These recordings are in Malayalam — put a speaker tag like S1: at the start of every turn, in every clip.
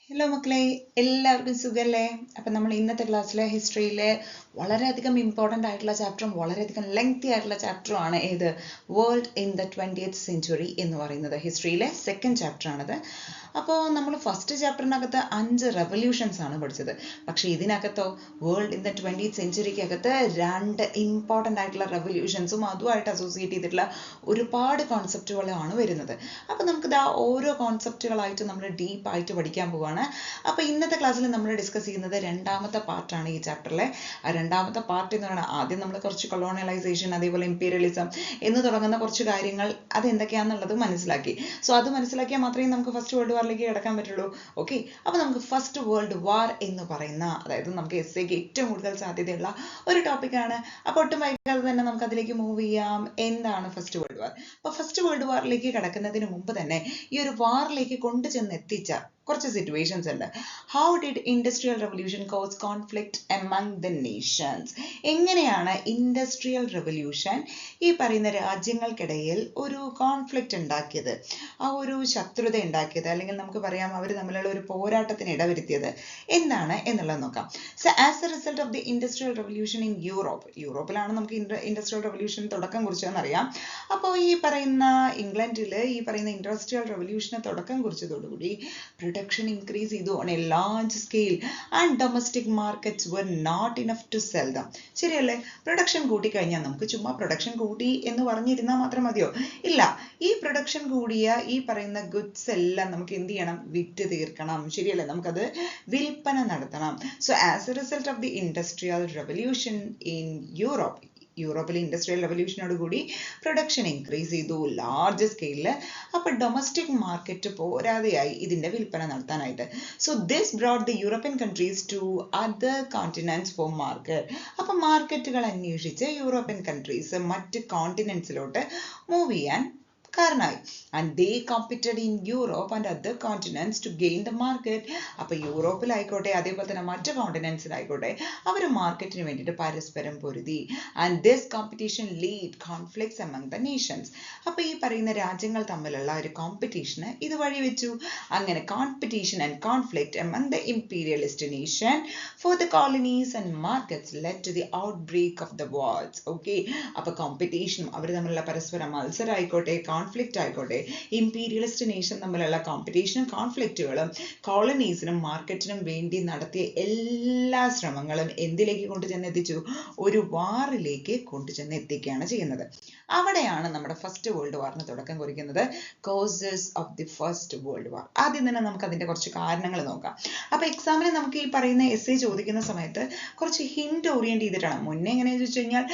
S1: ഹലോ മക്കളെ, എല്ലാവർക്കും സുഖല്ലേ? അപ്പം നമ്മൾ ഇന്നത്തെ ക്ലാസ്സിലെ ഹിസ്റ്ററിയിലെ വളരെയധികം ഇമ്പോർട്ടൻ്റ് ആയിട്ടുള്ള ചാപ്റ്ററും വളരെയധികം ലെങ്തി ആയിട്ടുള്ള ചാപ്റ്ററും ആണ് ഏത് world in the 20th century എന്ന് പറയുന്നത്. ഹിസ്റ്ററിയിലെ സെക്കൻഡ് ചാപ്റ്റർ ആണത്. അപ്പോൾ നമ്മൾ ഫസ്റ്റ് ചാപ്റ്ററിനകത്ത് 5 റെവല്യൂഷൻസ് ആണ് പഠിച്ചത്. പക്ഷേ ഇതിനകത്തോ വേൾഡ് ഇൻ ദ 20th സെഞ്ച്വറിക്കകത്ത് 2 ഇമ്പോർട്ടൻ്റ് ആയിട്ടുള്ള റെവല്യൂഷൻസും അതുമായിട്ട് അസോസിയേറ്റ് ചെയ്തിട്ടുള്ള ഒരുപാട് കോൺസെപ്റ്റുകളാണ് വരുന്നത്. അപ്പോൾ നമുക്കിത് ആ ഓരോ കോൺസെപ്റ്റുകളായിട്ട് നമ്മൾ ഡീപ്പായിട്ട് പഠിക്കാൻ പോവുകയാണ്. അപ്പോൾ ഇന്നത്തെ ക്ലാസ്സിൽ നമ്മൾ ഡിസ്കസ് ചെയ്യുന്നത് രണ്ടാമത്തെ പാർട്ടാണ് ഈ ചാപ്റ്ററിലെ. ആ രണ്ടാമത്തെ പാർട്ട് എന്ന് പറയുന്നത് ആദ്യം നമ്മൾ കുറച്ച് കൊളോണിയലൈസേഷൻ അതേപോലെ ഇമ്പീരിയലിസം എന്ന് തുടങ്ങുന്ന കുറച്ച് കാര്യങ്ങൾ അതെന്തൊക്കെയാണെന്നുള്ളത് മനസ്സിലാക്കി. സോ അത് മനസ്സിലാക്കിയാൽ മാത്രമേ നമുക്ക് ഫസ്റ്റ് വേൾഡ് വാറിലേക്ക് കിടക്കാൻ പറ്റുള്ളൂ. ഓക്കെ, അപ്പോൾ നമുക്ക് ഫസ്റ്റ് വേൾഡ് വാർ എന്ന് പറയുന്ന, അതായത് നമുക്ക് എസ്സേക്ക് ഏറ്റവും കൂടുതൽ സാധ്യതയുള്ള ഒരു ടോപ്പിക്കാണ്. അപ്പോൾ ഒട്ടും വൈകാതെ തന്നെ നമുക്ക് അതിലേക്ക് മൂവ് ചെയ്യാം. എന്താണ് ഫസ്റ്റ് വേൾഡ് വാർ? അപ്പോൾ ഫസ്റ്റ് വേൾഡ് വാറിലേക്ക് കിടക്കുന്നതിന് മുമ്പ് തന്നെ ഈ ഒരു വാറിലേക്ക് കൊണ്ടുചെന്ന് എത്തിച്ച കുറച്ച് സിറ്റുവേഷൻസ് ഉണ്ട്. How did industrial revolution cause conflict among the nations? എങ്ങനെയാണ് ഇൻഡസ്ട്രിയൽ റെവല്യൂഷൻ ഈ പറയുന്ന രാജ്യങ്ങൾക്കിടയിൽ ഒരു കോൺഫ്ലിക്റ്റ് ഉണ്ടാക്കിയത്, ആ ഒരു ശത്രുത ഉണ്ടാക്കിയത്, അല്ലെങ്കിൽ നമുക്ക് പറയാം അവർ തമ്മിലുള്ള ഒരു പോരാട്ടത്തിന് ഇടവരുത്തിയത് എന്താണ് എന്നുള്ളത് നോക്കാം. So as a result of the industrial revolution in യൂറോപ്പിലാണ് നമുക്ക് ഇൻഡസ്ട്രിയൽ റെവല്യൂഷൻ തുടക്കം കുറിച്ചതെന്നറിയാം. അപ്പോൾ ഈ പറയുന്ന ഇംഗ്ലണ്ടിൽ ഈ പറയുന്ന ഇൻഡസ്ട്രിയൽ റെവല്യൂഷന് തുടക്കം കുറിച്ചതോടുകൂടി production increase ചെയ്തു on a large scale and domestic markets were not enough to sell them. ശരിയല്ലേ? പ്രൊഡക്ഷൻ കൂട്ടിക്കഴിഞ്ഞാൽ നമുക്ക് ചുമ്മാ പ്രൊഡക്ഷൻ കൂട്ടി എന്ന് പറഞ്ഞിരുന്നാൽ മാത്രം മതിയോ? ഇല്ല, ഈ പ്രൊഡക്ഷൻ കൂടിയ ഈ പറയുന്ന ഗുഡ്സ് എല്ലാം നമുക്ക് എന്ത് ചെയ്യണം? വിറ്റ് തീർക്കണം. ശരിയല്ലേ? നമുക്കത് വിൽപ്പന നടത്തണം. So as a result of the industrial revolution in യൂറോപ്പിലെ ഇൻഡസ്ട്രിയൽ റെവല്യൂഷനോട് കൂടി പ്രൊഡക്ഷൻ ഇൻക്രീസ് ചെയ്തു ലാർജ് സ്കെയിലിൽ. അപ്പോൾ ഡൊമസ്റ്റിക് മാർക്കറ്റ് പോരാതെയായി ഇതിൻ്റെ വിൽപ്പന നടത്താനായിട്ട്. So this brought the European countries to other continents for market. അപ്പോൾ മാർക്കറ്റുകൾ അന്വേഷിച്ച് യൂറോപ്യൻ കൺട്രീസ് മറ്റ് കോണ്ടിനെന്റ്സിലോട്ട് മൂവ് ചെയ്യാൻ കാരണമായി. And they competed in Europe and other continents to gain the market. അപ്പോൾ യൂറോപ്പിലായിക്കോട്ടെ അതേപോലെ തന്നെ മറ്റ് കോണ്ടിനെന്റ്സിലായിക്കോട്ടെ അവർ മാർക്കറ്റിന് വേണ്ടിയിട്ട് പരസ്പരം പൊരുതി. And this competition lead conflicts among the Nations. അപ്പോൾ ഈ പറയുന്ന രാജ്യങ്ങൾ തമ്മിലുള്ള ഒരു കോമ്പറ്റീഷന് ഇത് വഴിവെച്ചു. അങ്ങനെ competition and conflict among the imperialist nation for the colonies and markets led to the outbreak of the wars. Okay, അപ്പോൾ കോമ്പറ്റീഷനും അവർ തമ്മിലുള്ള പരസ്പര മത്സരം ആയിക്കോട്ടെ, കോൺഫ്ലിക്റ്റ് ആയിക്കോട്ടെ, ഇംപീരിയലിസ്റ്റ് നേഷൻ തമ്മിലുള്ള കോമ്പറ്റീഷനും കോൺഫ്ലിക്റ്റുകളും കോളനീസിനും മാർക്കറ്റിനും വേണ്ടി നടത്തിയ എല്ലാ ശ്രമങ്ങളും എന്തിലേക്ക് കൊണ്ടുചെന്നെത്തിച്ചു? ഒരു വാറിലേക്ക് കൊണ്ടുചെന്ന് എത്തിക്കുകയാണ് ചെയ്യുന്നത്. അവിടെയാണ് നമ്മുടെ ഫസ്റ്റ് വേൾഡ് വാറിന് തുടക്കം കുറിക്കുന്നത്. Causes of the first world വാർ. ആദ്യം തന്നെ നമുക്ക് അതിന്റെ കുറച്ച് കാരണങ്ങൾ നോക്കാം. അപ്പോൾ എക്സാമിന് നമുക്ക് ഈ പറയുന്ന എസ്സേ ചോദിക്കുന്ന സമയത്ത് കുറച്ച് ഹിന്റ് ഓറിയന്റ് ചെയ്തിട്ടാണ്. മുന്നേ എങ്ങനെയാണെന്ന് വെച്ച് കഴിഞ്ഞാൽ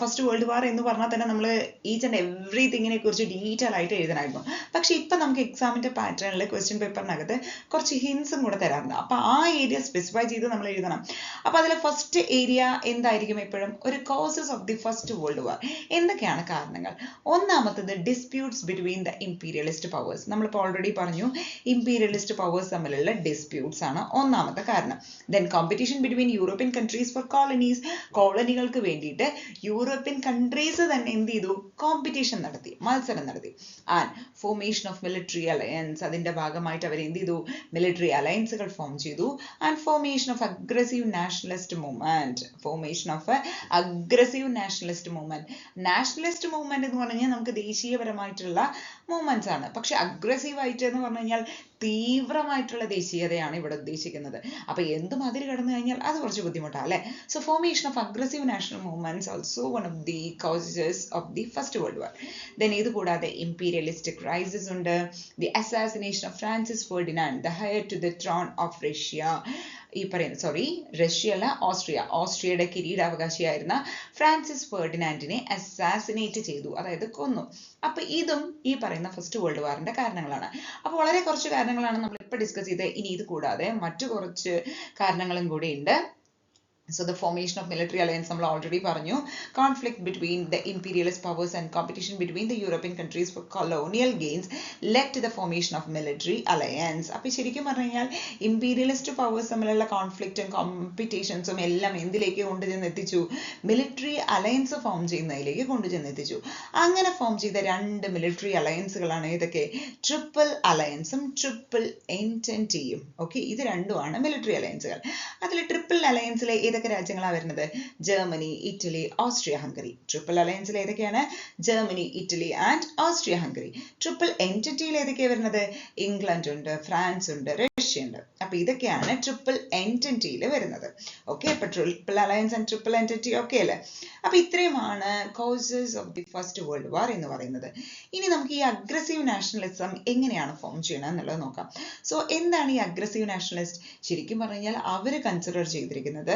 S1: ഫസ്റ്റ് വേൾഡ് വാർ എന്ന് പറഞ്ഞാൽ തന്നെ നമ്മൾ ഈച്ച് ആൻഡ് എവറിതിങ്ങിനെ കുറിച്ച് ഡീറ്റെയിൽ ആയിട്ട് എഴുതണമായിരുന്നു. പക്ഷെ ഇപ്പം നമുക്ക് എക്സാമിന്റെ പാറ്റേണിൽ ക്വസ്റ്റ്യൻ പേപ്പറിനകത്ത് കുറച്ച് ഹിന്റ്സും കൂടെ തരാറുണ്ട്. അപ്പോൾ ആ ഏരിയ സ്പെസിഫൈ ചെയ്ത് നമ്മൾ എഴുതണം. അപ്പോൾ അതിലെ ഫസ്റ്റ് ഏരിയ എന്തായിരിക്കും? എപ്പോഴും ഒരു causes of the first world war. എന്തൊക്കെയാണ് കാരണങ്ങൾ? ഒന്നാമത്തത് disputes between the imperialist powers. നമ്മളിപ്പോൾ ഓൾറെഡി പറഞ്ഞു, ഇംപീരിയലിസ്റ്റ് പവേഴ്സ് തമ്മിലുള്ള ഡിസ്പ്യൂട്ട്സ് ആണ് ഒന്നാമത്തെ കാരണം. Then competition between European countries for colonies. കോളനികൾക്ക് വേണ്ടിയിട്ട് യൂറോപ്യൻ കൺട്രീസ് തന്നെ എന്ത് ചെയ്തു? കോമ്പറ്റീഷൻ നടത്തി, മത്സരം നടത്തി. And formation of military alliance. അതിന്റെ ഭാഗമായിട്ട് അവർ എന്ത് ചെയ്തു? മിലിറ്ററി അലയൻസുകൾ ഫോം ചെയ്തു. And formation of aggressive nationalist movement. Nationalist movement എന്ന് പറഞ്ഞാൽ നമുക്ക് ദേശീയപരമായിട്ടുള്ള മൂവ്മെന്റ്സ് ആണ്. പക്ഷെ അഗ്രസീവ് ആയിട്ട് എന്ന് പറഞ്ഞു കഴിഞ്ഞാൽ തീവ്രമായിട്ടുള്ള ദേശീയതയാണ് ഇവിടെ ഉദ്ദേശിക്കുന്നത്. അപ്പൊ എന്തും അതിൽ കടന്നു കഴിഞ്ഞാൽ അത് കുറച്ച് ബുദ്ധിമുട്ടാണ് അല്ലെ? So formation of aggressive national movements also one of the causes of the first world war. Then ഇത് കൂടാതെ ഇംപീരിയലിസ്റ്റിക് ക്രൈസിസ് ഉണ്ട്. The assassination of Francis Ferdinand, the heir to the throne of Russia. Russia അല്ല, ഓസ്ട്രിയയുടെ കിരീടാവകാശിയായിരുന്ന ഫ്രാൻസിസ് ഫെർഡിനാൻഡിനെ അസാസിനേറ്റ് ചെയ്തു, അതായത് കൊന്നു. അപ്പൊ ഇതും ഈ പറയുന്ന ഫസ്റ്റ് വേൾഡ് വാറിന്റെ കാരണങ്ങളാണ്. അപ്പൊ വളരെ കുറച്ച് കാരണങ്ങളാണ് നമ്മൾ ഇപ്പൊ ഡിസ്കസ് ചെയ്തത്. ഇനി ഇത് കൂടാതെ മറ്റു കുറച്ച് കാരണങ്ങളും കൂടി ഉണ്ട്. So the formation of military alliance നമ്മൾ already പറഞ്ഞു. Conflict between the imperialist powers and competition between the European countries for colonial gains led to the formation of military alliance. അപ്പോൾ ശരിക്കും പറഞ്ഞു കഴിഞ്ഞാൽ imperialist powers തമ്മിലുള്ള കോൺഫ്ലിക്റ്റും കോമ്പറ്റീഷൻസും എല്ലാം എന്തിലേക്ക് കൊണ്ടുചെന്ന് എത്തിച്ചു? മിലിറ്ററി അലയൻസ് ഫോം ചെയ്യുന്നതിലേക്ക് കൊണ്ടുചെന്ന് എത്തിച്ചു. അങ്ങനെ ഫോം ചെയ്ത രണ്ട് മിലിറ്ററി അലയൻസുകളാണ് ഏതൊക്കെ? ട്രിപ്പിൾ അലയൻസും ട്രിപ്പിൾ എൻറ്റൻറ്റിയും. ഓക്കെ, ഇത് രണ്ടുമാണ് മിലിറ്ററി അലയൻസുകൾ. അതിൽ ട്രിപ്പിൾ അലയൻസിലെ ഏതൊക്കെ രാജ്യങ്ങളാണ് വരുന്നത്? Germany, Italy, Austria, Hungary. Triple അലയൻസിൽ ഏതൊക്കെയാണ്? Germany, Italy and Austria, Hungary. Triple എൻറ്റിറ്റിയിൽ ഏതൊക്കെയാണ് വരുന്നത്? ഇംഗ്ലണ്ട് ഉണ്ട്, ഫ്രാൻസ് ഉണ്ട്, റഷ്യ ഉണ്ട്. അപ്പൊ ഇതൊക്കെയാണ് ട്രിപ്പിൾ എൻറ്റിറ്റിയിൽ വരുന്നത്. ഓക്കെ, അപ്പൊ triple alliance and triple entity okay അല്ലേ? അപ്പൊ ഇത്രയുമാണ് causes of the first world വാർ എന്ന് പറയുന്നത്. ഇനി നമുക്ക് ഈ അഗ്രസീവ് നാഷണലിസം എങ്ങനെയാണ് ഫോം ചെയ്യണം എന്നുള്ളത് നോക്കാം. സോ എന്താണ് ഈ അഗ്രസീവ് നാഷണലിസ്റ്റ്? ശരിക്കും പറഞ്ഞു കഴിഞ്ഞാൽ അവര് കൺസിഡർ ചെയ്തിരിക്കുന്നത്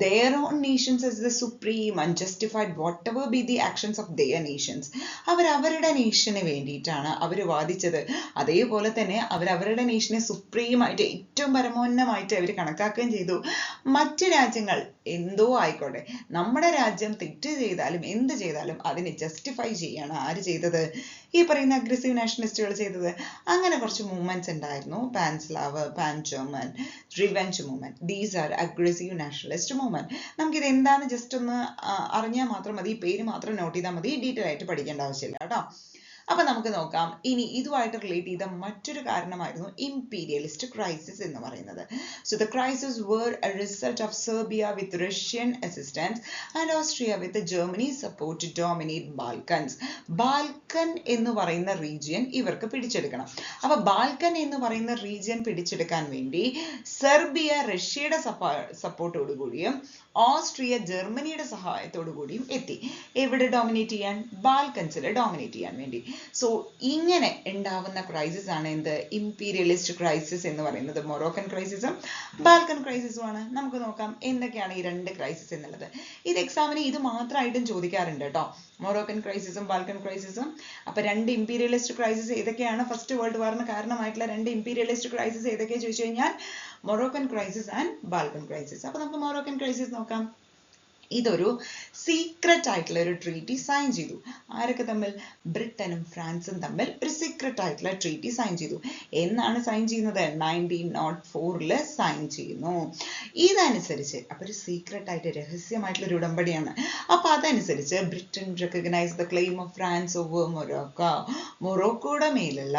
S1: their own nations as the supreme, unjustified, whatever be the actions of their nations. അവരുടെ നേഷന് വേണ്ടിയിട്ടാണ് അവർ വാദിച്ചത്. അതേപോലെ തന്നെ അവരുടെ നേഷനെ സുപ്രീം ആയിട്ട് ഏറ്റവും പരമോന്നമായിട്ട് അവർ കണക്കാക്കുകയും ചെയ്തു. മറ്റ് രാജ്യങ്ങൾ എന്തോ ആയിക്കോട്ടെ, നമ്മുടെ രാജ്യം തെറ്റ് ചെയ്താലും എന്ത് ചെയ്താലും അതിനെ ജസ്റ്റിഫൈ ചെയ്യാണ് ആര് ചെയ്തത്? ഈ പറയുന്ന അഗ്രസീവ് നാഷണലിസ്റ്റുകൾ ചെയ്തത്. അങ്ങനെ കുറച്ച് മൂവ്മെന്റ്സ് ഉണ്ടായിരുന്നു. Pan Slav, pan German, revenge movement. These are aggressive nationalist movement. നമുക്കിത് എന്താന്ന് ജസ്റ്റ് ഒന്ന് അറിഞ്ഞാൽ മാത്രം മതി, പേര് മാത്രം നോട്ട് ചെയ്താൽ മതി, ഡീറ്റെയിൽ ആയിട്ട് പഠിക്കേണ്ട ആവശ്യമില്ല കേട്ടോ. അപ്പൊ നമുക്ക് നോക്കാം. ഇനി ഇതുമായിട്ട് റിലേറ്റ് ചെയ്ത മറ്റൊരു കാരണമായിരുന്നു ഇംപീരിയലിസ്റ്റ് ക്രൈസിസ് എന്ന് പറയുന്നത്. So the crisis were a result of Serbia with Russian assistance and Austria with Germany's support to dominate Balkans. Balkan എന്ന് പറയുന്ന റീജിയൻ ഇവർക്ക് പിടിച്ചെടുക്കണം. അപ്പൊ ബാൽക്കൻ എന്ന് പറയുന്ന റീജിയൻ പിടിച്ചെടുക്കാൻ വേണ്ടി സെർബിയ റഷ്യയുടെ സപ്പോർട്ടോടുകൂടിയും ഓസ്ട്രിയ ജർമ്മനിയുടെ സഹായത്തോടു കൂടിയും എത്തി. എവിടെ ഡോമിനേറ്റ് ചെയ്യാൻ? ബാൽക്കൻസിൽ ഡോമിനേറ്റ് ചെയ്യാൻ വേണ്ടി. സോ ഇങ്ങനെ ഉണ്ടാവുന്ന ക്രൈസിസ് ആണ് എന്ത്? ഇംപീരിയലിസ്റ്റ് ക്രൈസിസ് എന്ന് പറയുന്നത്. മൊറോക്കൻ ക്രൈസിസും ബാൽക്കൻ ക്രൈസിസും ആണ്. നമുക്ക് നോക്കാം എന്തൊക്കെയാണ് ഈ രണ്ട് ക്രൈസിസ് എന്നുള്ളത്. ഇത് എക്സാമിന് ഇത് മാത്രമായിട്ടും ചോദിക്കാറുണ്ട് കേട്ടോ, മൊറോക്കൻ ക്രൈസിസും ബാൽക്കൻ ക്രൈസിസും. അപ്പൊ രണ്ട് ഇംപീരിയലിസ്റ്റ് ക്രൈസിസ് ഏതൊക്കെയാണ്? ഫസ്റ്റ് വേൾഡ് വാറിന് കാരണമായിട്ടുള്ള രണ്ട് ഇംപീരിയലിസ്റ്റ് ക്രൈസിസ് ഏതൊക്കെയാ ചോദിച്ചു കഴിഞ്ഞാൽ Moroccan crisis and Balkan crisis. അപ്പൊ നമുക്ക് മൊറോക്കൻ ക്രൈസിസ് നോക്കാം. ഇതൊരു സീക്രട്ട് ആയിട്ടുള്ള ഒരു ട്രീറ്റി സൈൻ ചെയ്തു. ആരൊക്കെ തമ്മിൽ? ബ്രിട്ടനും ഫ്രാൻസും തമ്മിൽ ഒരു സീക്രട്ട് ആയിട്ടുള്ള ട്രീറ്റി സൈൻ ചെയ്തു. എന്നാണ് സൈൻ ചെയ്യുന്നത്? 1904 സൈൻ ചെയ്യുന്നു. ഇതനുസരിച്ച് അപ്പൊ ഒരു സീക്രട്ട് ആയിട്ട് രഹസ്യമായിട്ടുള്ള ഒരു ഉടമ്പടിയാണ്. അപ്പൊ അതനുസരിച്ച് Britain recognise the claim of France over Morocco. മൊറോക്കോയുടെ മേലുള്ള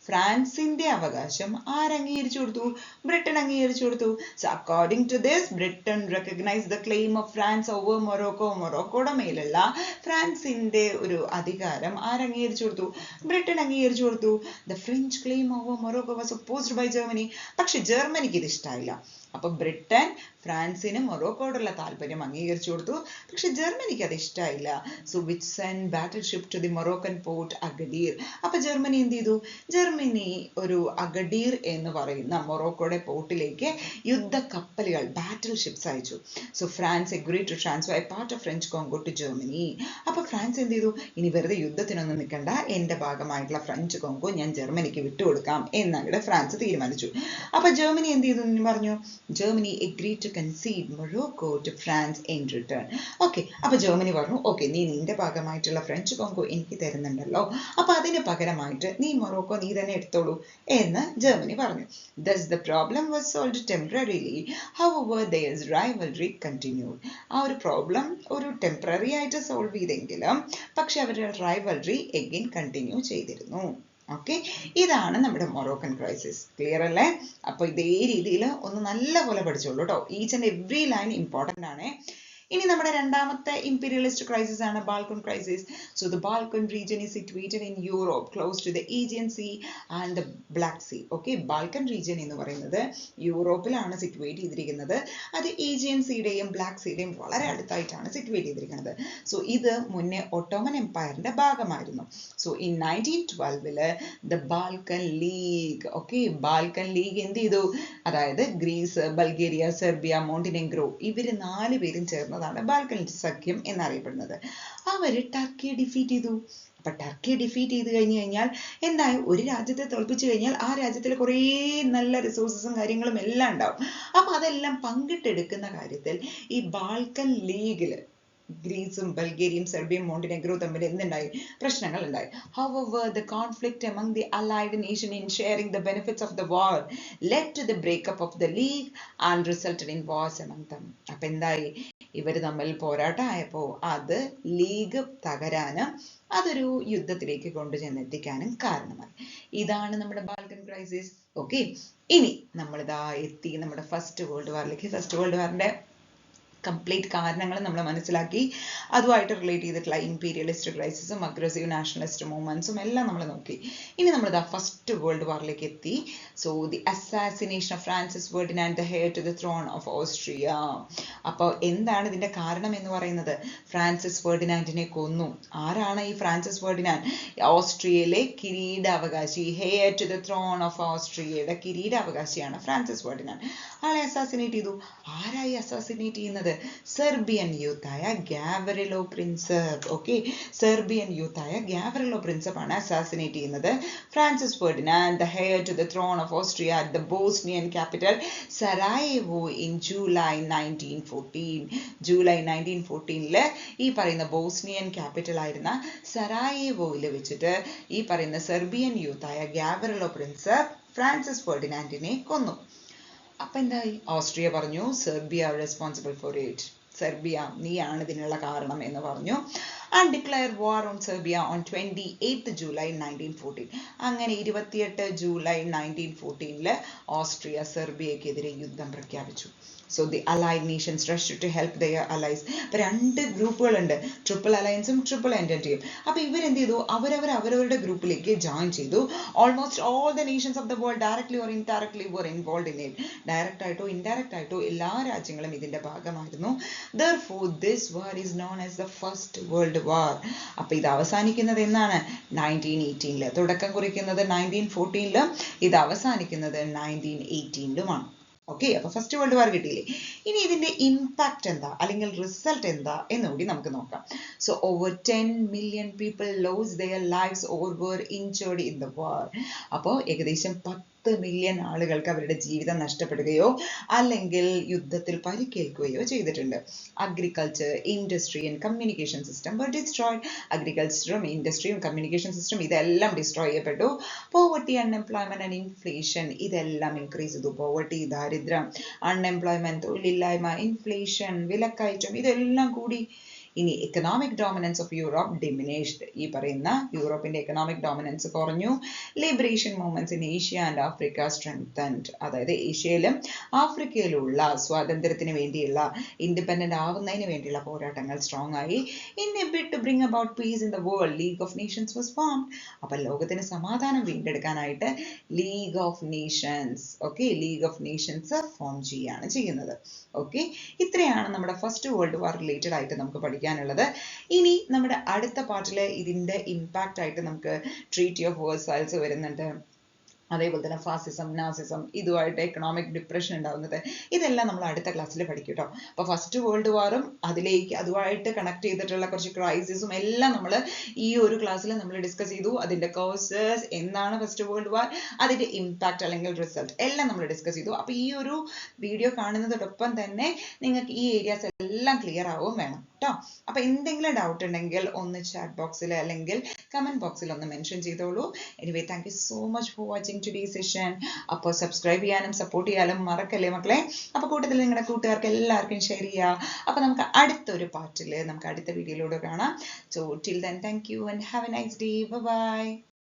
S1: ഫ്രാൻസിന്റെ അവകാശം ആരംഗീകരിച്ചു കൊടുത്തു? ബ്രിട്ടൻ അംഗീകരിച്ചു കൊടുത്തു. So according to this Britain recognise the claim of France over Morocco. മൊറോക്കോയുടെ മേലുള്ള ഫ്രാൻസിന്റെ ഒരു അധികാരം ആരംഗീകരിച്ചു കൊടുത്തു? ബ്രിട്ടൻ അംഗീകരിച്ചു കൊടുത്തു. The French claim over Morocco was opposed by Germany. പക്ഷെ ജർമ്മനിക്ക് ഇത് ഇഷ്ടമായില്ല. അപ്പൊ ബ്രിട്ടൻ ഫ്രാൻസിന് മൊറോക്കോയോടുള്ള താല്പര്യം അംഗീകരിച്ചു കൊടുത്തു. പക്ഷെ ജർമ്മനിക്ക് അത് ഇഷ്ടമായില്ല. So which send battle ship to the Moroccan port Agadir. അപ്പൊ ജർമ്മനി എന്ത് ചെയ്തു? ജർമ്മനി ഒരു അഗഡീർ എന്ന് പറയുന്ന മൊറോക്കോയുടെ പോർട്ടിലേക്ക് യുദ്ധ കപ്പലുകൾ, ബാറ്റിൽ ഷിപ്സ് അയച്ചു. So France agree to transfer a part of French Congo to Germany. അപ്പൊ ഫ്രാൻസ് എന്ത് ചെയ്തു? ഇനി വെറുതെ യുദ്ധത്തിനൊന്നും നിൽക്കണ്ട, എന്റെ ഭാഗമായിട്ടുള്ള ഫ്രഞ്ച് കോങ്കോ ഞാൻ ജർമ്മനിക്ക് വിട്ടുകൊടുക്കാം എന്നവിടെ ഫ്രാൻസ് തീരുമാനിച്ചു. അപ്പൊ ജർമ്മനി എന്ത് ചെയ്തു എന്ന് പറഞ്ഞു? Germany agreed to concede Morocco to France in return. Okay, അപ്പൊ ജർമ്മനി പറഞ്ഞു ഓക്കെ, നീ നിന്റെ ഭാഗമായിട്ടുള്ള ഫ്രഞ്ച് കോങ്കോ എനിക്ക് തരുന്നുണ്ടല്ലോ, അപ്പൊ അതിന് പകരമായിട്ട് നീ മൊറോക്കോ നീ തന്നെ എടുത്തോളൂ എന്ന് ജർമ്മനി പറഞ്ഞു. Thus the problem was solved temporarily. However, their rivalry continued. ആ ഒരു പ്രോബ്ലം ഒരു ടെമ്പററി ആയിട്ട് സോൾവ് ചെയ്തെങ്കിലും പക്ഷെ അവരുടെ റൈവൽറി എഗെയിൻ കണ്ടിന്യൂ ചെയ്തിരുന്നു. ഓക്കെ, ഇതാണ് നമ്മുടെ മൊറോക്കൻ ക്രൈസിസ്. ക്ലിയർ അല്ലേ? അപ്പൊ ഇതേ രീതിയിൽ ഒന്ന് നല്ലപോലെ പഠിച്ചോളൂ കേട്ടോ. Each and every line important ആണ്. ഇനി നമ്മുടെ രണ്ടാമത്തെ ഇംപീരിയലിസ്റ്റ് ക്രൈസിസ് ആണ് Balkan crisis. So the Balkan region is situated in Europe close to the Aegean sea and the black sea. Okay, Balkan region എന്ന് പറയുന്നത് യൂറോപ്പിലാണ് സിറ്റുവേറ്റ് ചെയ്തിരിക്കുന്നത്. അത് ഈജിയൻ സീയുടെയും ബ്ലാക്ക് സീയുടെയും വളരെ അടുത്തായിട്ടാണ് സിറ്റുവേറ്റ് ചെയ്തിരിക്കുന്നത്. സോ ഇത് മുന്നേ ഒട്ടോമൻ എംപയറിന്റെ ഭാഗമായിരുന്നു. So in 1912 the Balkan league, okay, Balkan league എന്ത് ചെയ്തു? അതായത് ഗ്രീസ്, ബൾഗേറിയ, സെർബിയ, മോണ്ടിനെഗ്രോ ഇവര് 4 പേരും ചേർന്നതാണ് ബാൽക്കൻ സഖ്യം എന്നറിയപ്പെടുന്നത്. അവര് ടർക്കിയെ ഡിഫീറ്റ് ചെയ്തു. അപ്പൊ ടർക്കിയെ ഡിഫീറ്റ് ചെയ്ത് കഴിഞ്ഞു കഴിഞ്ഞാൽ എന്തായി, ഒരു രാജ്യത്തെ തോൽപ്പിച്ചു കഴിഞ്ഞാൽ ആ രാജ്യത്തിൽ കുറേ നല്ല റിസോഴ്സസും കാര്യങ്ങളും എല്ലാം ഉണ്ടാവും. അപ്പൊ അതെല്ലാം പങ്കിട്ടെടുക്കുന്ന കാര്യത്തിൽ ഈ ബാൾക്കൻ ലീഗില് ഗ്രീസും ബൾഗേറിയയും സെർബിയയും മോണ്ടിനെഗ്രോ തമ്മിൽ എന്തുണ്ടായി, പ്രശ്നങ്ങൾ ഉണ്ടായി. However, the conflict among the allied nation in sharing the benefits of the war led to the breakup of the league and resulted in wars among them. അപ്പൊ എന്തായി, ഇവർ തമ്മിൽ പോരാട്ടമായപ്പോ അത് ലീഗ് തകരാനും അതൊരു യുദ്ധത്തിലേക്ക് കൊണ്ടുചെന്നെത്തിക്കാനും കാരണമായി. ഇതാണ് നമ്മുടെ ബാൽക്കൻ ക്രൈസിസ്. ഓക്കെ, ഇനി നമ്മളിതാ എത്തി നമ്മുടെ ഫസ്റ്റ് വേൾഡ് വാറിലേക്ക്. ഫസ്റ്റ് വേൾഡ് വാറിന്റെ കംപ്ലീറ്റ് കാരണങ്ങൾ നമ്മൾ മനസ്സിലാക്കി. അതുമായിട്ട് റിലേറ്റ് ചെയ്തിട്ടുള്ള ഇമ്പീരിയലിസ്റ്റ് ക്രൈസിസും അഗ്രസീവ് നാഷണലിസ്റ്റ് മൂവ്മെന്റ്സും എല്ലാം നമ്മൾ നോക്കി. ഇനി നമ്മൾ ഫസ്റ്റ് വേൾഡ് വാറിലേക്ക് എത്തി. So the assassination of Francis Ferdinand, the heir to the throne of Austria. അപ്പോൾ എന്താണ് ഇതിന്റെ കാരണം എന്ന് പറയുന്നത്? ഫ്രാൻസിസ് ഫെർഡിനാൻഡിനെ കൊന്നു. ആരാണ് ഈ ഫ്രാൻസിസ് ഫെർഡിനാൻഡ്? ഓസ്ട്രിയയിലെ കിരീടാവകാശി, heir to the throne of ഓസ്ട്രിയയുടെ കിരീടാവകാശിയാണ് ഫ്രാൻസിസ് ഫെർഡിനാൻഡ്. ആളെ അസാസിനേറ്റ് ചെയ്തു. ആരായി അസാസിനേറ്റ് ചെയ്യുന്നത്? സെർബിയൻ യൂത്തായ ഗാവറിലോ പ്രിൻസപ്പ്. ഓക്കെ, സെർബിയൻ യൂത്തായ ഗാവറിലോ പ്രിൻസപ്പ് ആണ് അസാസിനേറ്റ് ചെയ്യുന്നത് Francis Ferdinand, the heir to the throne of Austria at the Bosnian capital Sarajevo in July 1914. July 1914 ഈ പറയുന്ന ബോസ്നിയൻ ക്യാപിറ്റൽ ആയിരുന്ന സരായേവോയിൽ വെച്ചിട്ട് ഈ പറയുന്ന സെർബിയൻ യൂത്തായ ഗാവറിലോ പ്രിൻസപ്പ് ഫ്രാൻസിസ് ഫെർഡിനാൻഡിനെ കൊന്നു. അപ്പൊ എന്തായി? ഓസ്ട്രിയ പറഞ്ഞു Serbia responsible for it, Serbia നീയാണ് ഇതിനുള്ള കാരണം എന്ന് പറഞ്ഞു. And declare war on Serbia on 28 July 1914. അങ്ങനെ 28 ജൂലൈ 1914 ഓസ്ട്രിയ സെർബിയക്കെതിരെ യുദ്ധം പ്രഖ്യാപിച്ചു. So the allied nations rushed to help their allies. അപ്പൊ രണ്ട് ഗ്രൂപ്പുകളുണ്ട്, ട്രിപ്പിൾ അലയൻസും ട്രിപ്പിൾ എൻറ്റൻറ്റിയും. അപ്പൊ ഇവരെന്ത് ചെയ്തു? അവരവരുടെ ഗ്രൂപ്പിലേക്ക് ജോയിൻ ചെയ്തു. Almost all the nations of the world directly or indirectly were involved in it. Direct ആയിട്ടോ ഇൻഡയറക്റ്റ് ആയിട്ടോ എല്ലാ രാജ്യങ്ങളും ഇതിന്റെ ഭാഗമായിരുന്നു. Therefore, this war is known as the First World War. അപ്പൊ ഇത് അവസാനിക്കുന്നത് എന്നാണ്? 1918. തുടക്കം കുറിക്കുന്നത് 1914, ഇത് അവസാനിക്കുന്നത് 1918. ഓക്കെ, അപ്പൊ ഫസ്റ്റ് വേൾഡ് വാർ കിട്ടിയില്ലേ? ഇനി ഇതിന്റെ ഇമ്പാക്ട് എന്താ അല്ലെങ്കിൽ റിസൾട്ട് എന്താ എന്നുകൂടി നമുക്ക് നോക്കാം. So over 10 million people lost their lives or were injured in the war. അപ്പോൾ ഏകദേശം 10 മില്യൺ ആളുകൾക്ക് അവരുടെ ജീവിതം നഷ്ടപ്പെടുകയോ അല്ലെങ്കിൽ യുദ്ധത്തിൽ പരിക്കേൽക്കുകയോ ചെയ്തിട്ടുണ്ട്. Agriculture, industry and communication system were destroyed. അഗ്രികൾച്ചറും ഇൻഡസ്ട്രിയും കമ്മ്യൂണിക്കേഷൻ സിസ്റ്റം ഇതെല്ലാം ഡിസ്ട്രോയ് ചെയ്യപ്പെട്ടു. പോവർട്ടി, അൺഎംപ്ലോയ്മെന്റ് ആൻഡ് ഇൻഫ്ലേഷൻ ഇതെല്ലാം ഇൻക്രീസ് ചെയ്തു. പോവർട്ടി, ദാരിദ്ര്യം, അൺഎംപ്ലോയ്മെന്റ്, തൊഴിലില്ലായ്മ, ഇൻഫ്ലേഷൻ, വിലക്കയറ്റം ഇതെല്ലാം കൂടി. ഇനി economic dominance of Europe diminished. ഈ പറയുന്ന യൂറോപ്പിന്റെ എക്കണോമിക് ഡോമിനൻസ് കുറഞ്ഞു. Liberation movements in Asia and Africa strengthened. അതായത് ഏഷ്യയിലും ആഫ്രിക്കയിലുള്ള സ്വാതന്ത്ര്യത്തിന് വേണ്ടിയുള്ള, ഇൻഡിപെൻഡന്റ് ആവുന്നതിന് വേണ്ടിയുള്ള പോരാട്ടങ്ങൾ സ്ട്രോങ് ആയി. In a bid to bring about peace in the world, league of nations was formed. അപ്പൊ ലോകത്തിന് സമാധാനം വീണ്ടെടുക്കാനായിട്ട് league of nations, okay, league of nations form ചെയ്യാണ് ചെയ്യുന്നത്. ഓക്കെ, ഇത്രയാണ് നമ്മുടെ ഫസ്റ്റ് വേൾഡ് വാർ റിലേറ്റഡ് ആയിട്ട് നമുക്ക് പഠിക്കാനുള്ളത്. ഇനി നമ്മുടെ അടുത്ത പാർട്ടില് ഇതിന്റെ ഇമ്പാക്റ്റ് ആയിട്ട് നമുക്ക് ട്രീറ്റി ഓഫ് വേഴ്സൈൽസ് വരുന്നുണ്ട്. അതേപോലെ തന്നെ ഫാസിസം, നാസിസം, ഇതുമായിട്ട് എക്കണോമിക് ഡിപ്രഷൻ ഉണ്ടാകുന്നത്, ഇതെല്ലാം നമ്മൾ അടുത്ത ക്ലാസ്സിൽ പഠിക്കും കേട്ടോ. അപ്പൊ ഫസ്റ്റ് വേൾഡ് വാറും അതുമായിട്ട് കണക്ട് ചെയ്തിട്ടുള്ള കുറച്ച് ക്രൈസിസും എല്ലാം നമ്മൾ ഈ ഒരു ക്ലാസ്സിൽ നമ്മൾ ഡിസ്കസ് ചെയ്തു. അതിന്റെ കോസസ്, എന്താണ് ഫസ്റ്റ് വേൾഡ് വാർ, അതിന്റെ ഇമ്പാക്ട് അല്ലെങ്കിൽ റിസൾട്ട് എല്ലാം നമ്മൾ ഡിസ്കസ് ചെയ്തു. അപ്പൊ ഈ ഒരു വീഡിയോ കാണുന്നതോടൊപ്പം തന്നെ നിങ്ങൾക്ക് ഈ ഏരിയാസ് എല്ലാം ക്ലിയർ ആവും വേണം കേട്ടോ. അപ്പൊ എന്തെങ്കിലും ഡൗട്ട് ഉണ്ടെങ്കിൽ ഒന്ന് ചാറ്റ് ബോക്സിൽ അല്ലെങ്കിൽ കമന്റ് ബോക്സിൽ ഒന്ന് മെൻഷൻ ചെയ്തോളൂ. Anyway, thank you so much for watching today's session. അപ്പോൾ സബ്സ്ക്രൈബ് ചെയ്യാനും സപ്പോർട്ട് ചെയ്യാനും മറക്കല്ലേ മക്കളെ. അപ്പൊ കൂട്ടത്തിൽ നിങ്ങളുടെ കൂട്ടുകാർക്ക് എല്ലാവർക്കും ഷെയർ ചെയ്യുക. അപ്പൊ നമുക്ക് അടുത്തൊരു പാർട്ടിൽ നമുക്ക് അടുത്ത വീഡിയോയിലൂടെ കാണാം. So till then, thank you and have a nice day. By.